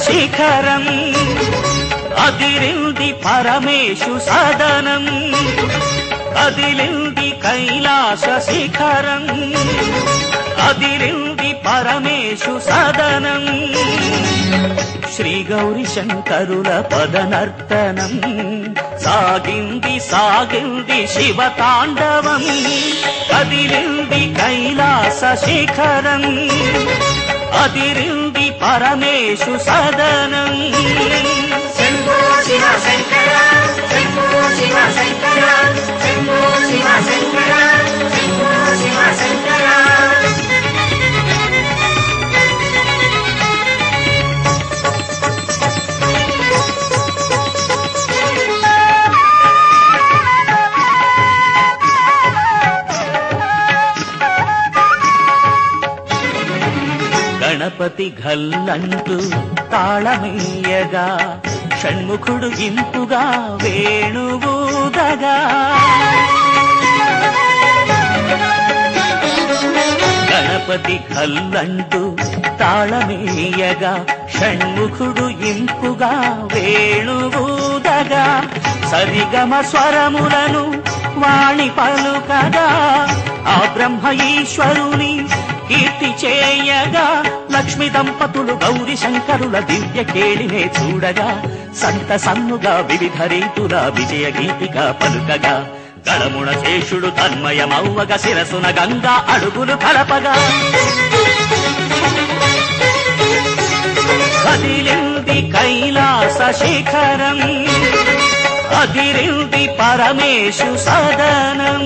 శిఖరం అదిరింది పరమేశు సదనం కదిలింది కైలాస శిఖరం అదిరింది పరమేశు సదనం శ్రీ గౌరీ శంకరుల పదనర్తనం సాగింది సాగింది శివ తాండవం కదిలింది కైలాస శిఖరం అదిరింది పరమేశు సదనం శంభో శివ శంకర శంభో శివ శంకర శంభో శివ శంకర శంభో శివ శంకర గణపతి ఘల్లంటూ తాళమేయగా షణ్ముఖుడు ఇంపుగా వేణువూదగా గణపతి ఘల్లంటూ తాళమేయగా షణ్ముఖుడు ఇంపుగా వేణువూదగా సరిగమ స్వరములను వాణి పలుకగా ఆ బ్రహ్మ ఈశ్వరుని కీర్తి చేయగా లక్ష్మి దంపతులు గౌరీ శంకరుల దివ్య కేళినే చూడగా సంత సన్నుగా వివిధ రీతుల విజయ గీతిక పలుకగా గళమున శేషుడు తన్మయమవ్వగా శిరసున గంగా అడుగులు కలపగా కదిలింది కైలాస శిఖరం అదిరింది పరమేశు సదనం